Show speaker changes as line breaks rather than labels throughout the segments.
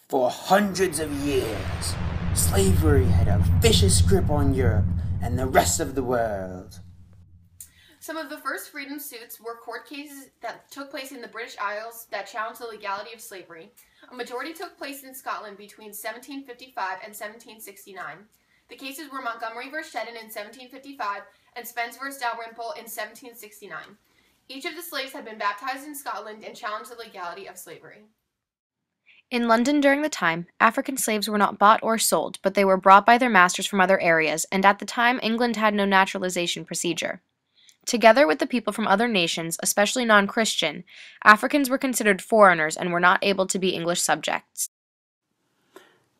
For hundreds of years, slavery had a vicious grip on Europe and the rest of the world.
Some of the first freedom suits were court cases that took place in the British Isles that challenged the legality of slavery. A majority took place in Scotland between 1755 and 1769. The cases were Montgomery v. Shedden in 1755 and Spence v. Dalrymple in 1769. Each of the slaves had been baptized in Scotland and challenged the legality of slavery.
In London during the time, African slaves were not bought or sold, but they were brought by their masters from other areas, and at the time England had no naturalization procedure. Together with the people from other nations, especially non-Christian, Africans were considered foreigners and were not able to be English subjects.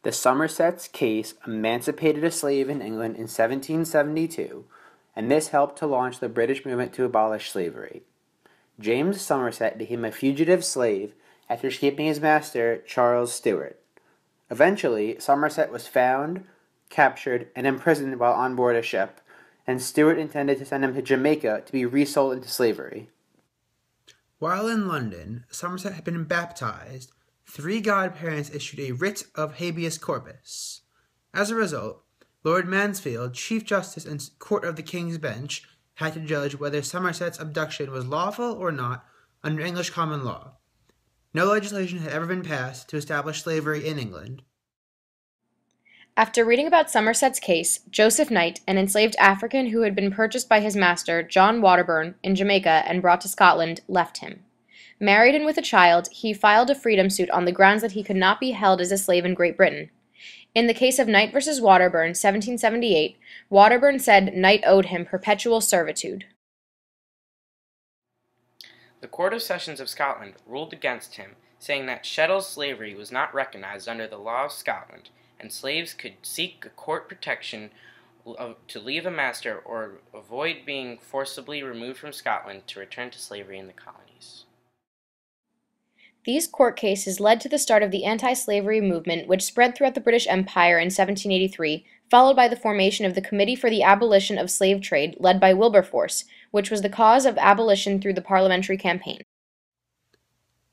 The Somerset's case emancipated a slave in England in 1772, and this helped to launch the British movement to abolish slavery. James Somerset became a fugitive slave after escaping his master, Charles Stuart. Eventually, Somerset was found, captured, and imprisoned while on board a ship, and Stuart intended to send him to Jamaica to be resold into slavery. While in London, Somerset had been baptized. 3 godparents issued a writ of habeas corpus. As a result, Lord Mansfield, Chief Justice and Court of the King's Bench, had to judge whether Somerset's abduction was lawful or not under English common law. No legislation had ever been passed to establish slavery in England.
After reading about Somerset's case, Joseph Knight, an enslaved African who had been purchased by his master, John Waterburn, in Jamaica and brought to Scotland, left him. Married and with a child, he filed a freedom suit on the grounds that he could not be held as a slave in Great Britain. In the case of Knight v. Waterburn, 1778, Waterburn said Knight owed him perpetual servitude.
The Court of Sessions of Scotland ruled against him, saying that chattel slavery was not recognized under the law of Scotland, and slaves could seek a court protection to leave a master or avoid being forcibly removed from Scotland to return to slavery in the colonies.
These court cases led to the start of the anti-slavery movement, which spread throughout the British Empire in 1783, followed by the formation of the Committee for the Abolition of Slave Trade, led by Wilberforce, which was the cause of abolition through the parliamentary campaign.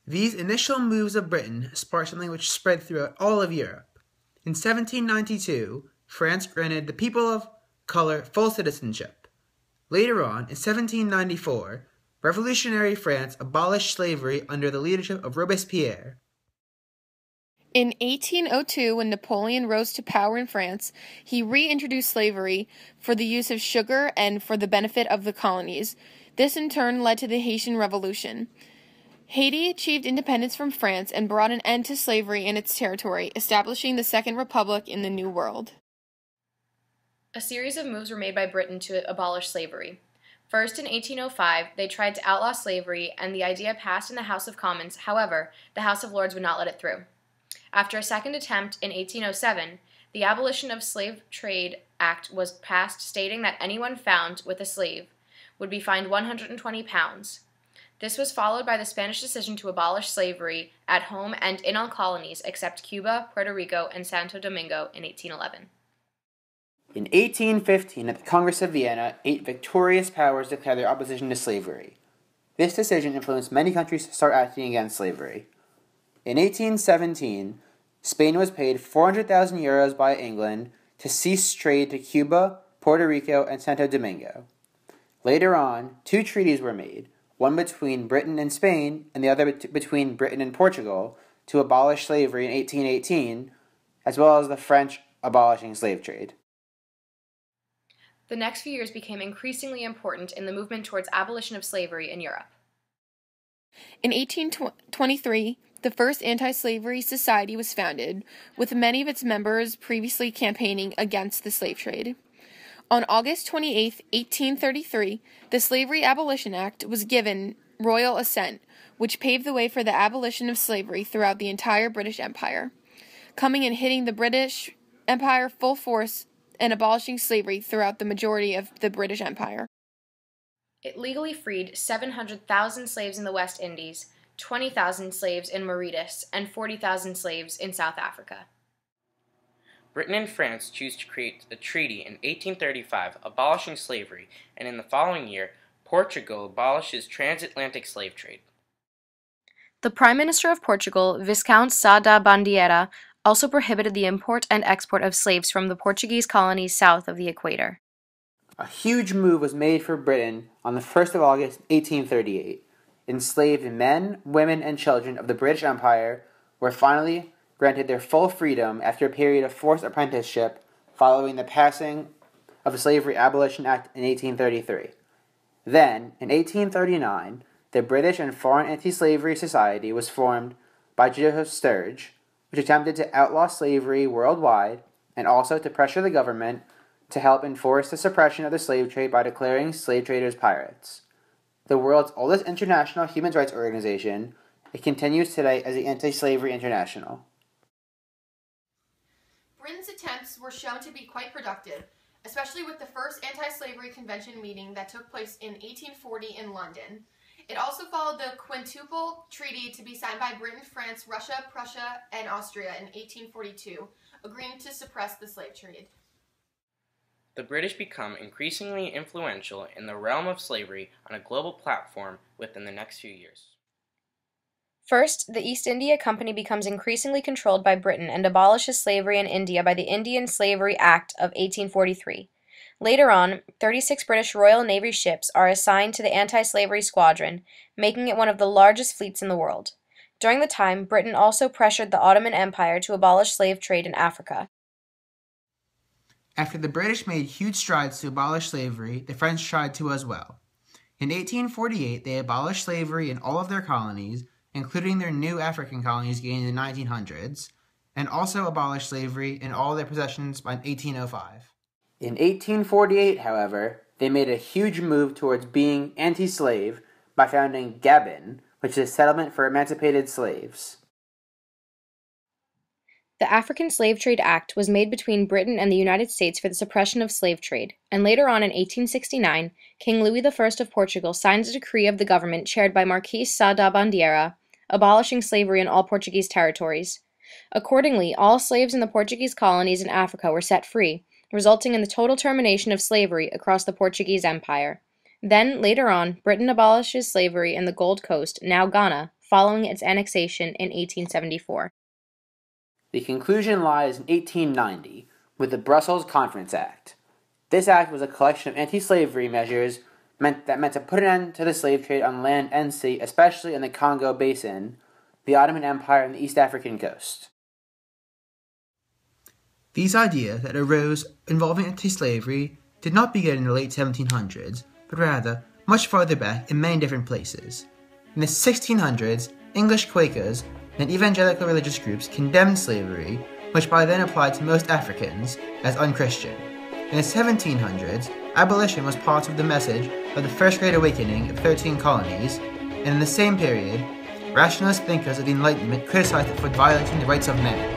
These initial moves of Britain sparked something which spread throughout all of Europe. In 1792, France granted the people of color full citizenship. Later on, in 1794, revolutionary France abolished slavery under the leadership of Robespierre.
In 1802, when Napoleon rose to power in France, he reintroduced slavery for the use of sugar and for the benefit of the colonies. This in turn led to the Haitian Revolution. Haiti achieved independence from France and brought an end to slavery in its territory, establishing the Second Republic in the New World.
A series of moves were made by Britain to abolish slavery. First, in 1805, they tried to outlaw slavery, and the idea passed in the House of Commons. However, the House of Lords would not let it through. After a second attempt in 1807, the Abolition of Slave Trade Act was passed, stating that anyone found with a slave would be fined £120. This was followed by the Spanish decision to abolish slavery at home and in all colonies except Cuba, Puerto Rico, and Santo Domingo in 1811.
In 1815, at the Congress of Vienna, 8 victorious powers declared their opposition to slavery. This decision influenced many countries to start acting against slavery. In 1817, Spain was paid 400,000 euros by England to cease trade to Cuba, Puerto Rico, and Santo Domingo. Later on, 2 treaties were made, one between Britain and Spain and the other between Britain and Portugal, to abolish slavery in 1818, as well as the French abolishing slave trade.
The next few years became increasingly important in the movement towards abolition of slavery in Europe.
In 1823, the first anti-slavery society was founded, with many of its members previously campaigning against the slave trade. On August 28, 1833, the Slavery Abolition Act was given royal assent, which paved the way for the abolition of slavery throughout the entire British Empire, coming and hitting the British Empire full force and abolishing slavery throughout the majority of the British Empire.
It legally freed 700,000 slaves in the West Indies, 20,000 slaves in Mauritius, and 40,000 slaves in South Africa.
Britain and France chose to create a treaty in 1835 abolishing slavery, and in the following year, Portugal abolishes transatlantic slave trade.
The Prime Minister of Portugal, Viscount Sá da Bandeira, also prohibited the import and export of slaves from the Portuguese colonies south of the equator.
A huge move was made for Britain on the 1st of August, 1838. Enslaved men, women, and children of the British Empire were finally granted their full freedom after a period of forced apprenticeship following the passing of the Slavery Abolition Act in 1833. Then, in 1839, the British and Foreign Anti-Slavery Society was formed by Joseph Sturge, which attempted to outlaw slavery worldwide and also to pressure the government to help enforce the suppression of the slave trade by declaring slave traders pirates. The world's oldest international human rights organization, it continues today as the Anti-Slavery International.
Britain's attempts were shown to be quite productive, especially with the first anti-slavery convention meeting that took place in 1840 in London. It also followed the Quintuple Treaty to be signed by Britain, France, Russia, Prussia, and Austria in 1842, agreeing to suppress the slave trade.
The British become increasingly influential in the realm of slavery on a global platform within the next few years.
First, the East India Company becomes increasingly controlled by Britain and abolishes slavery in India by the Indian Slavery Act of 1843. Later on, 36 British Royal Navy ships are assigned to the anti-slavery squadron, making it one of the largest fleets in the world. During the time, Britain also pressured the Ottoman Empire to abolish slave trade in Africa.
After the British made huge strides to abolish slavery, the French tried to as well. In 1848, they abolished slavery in all of their colonies, including their new African colonies gained in the 1900s, and also abolished slavery in all their possessions by 1805. In 1848, however, they made a huge move towards being anti-slave by founding Gabon, which is a settlement for emancipated slaves.
The African Slave Trade Act was made between Britain and the United States for the suppression of slave trade, and later on in 1869, King Louis I of Portugal signed a decree of the government chaired by Marquis Sá da Bandeira, abolishing slavery in all Portuguese territories. Accordingly, all slaves in the Portuguese colonies in Africa were set free, resulting in the total termination of slavery across the Portuguese Empire. Then, later on, Britain abolishes slavery in the Gold Coast, now Ghana, following its annexation in 1874.
The conclusion lies in 1890 with the Brussels Conference Act. This act was a collection of anti-slavery measures meant to put an end to the slave trade on land and sea, especially in the Congo Basin, the Ottoman Empire, and the East African coast. These ideas that arose involving anti-slavery did not begin in the late 1700s, but rather much farther back in many different places. In the 1600s, English Quakers and evangelical religious groups condemned slavery, which by then applied to most Africans, as unchristian. In the 1700s, abolition was part of the message of the First Great Awakening of 13 colonies, and in the same period, rationalist thinkers of the Enlightenment criticized it for violating the rights of men.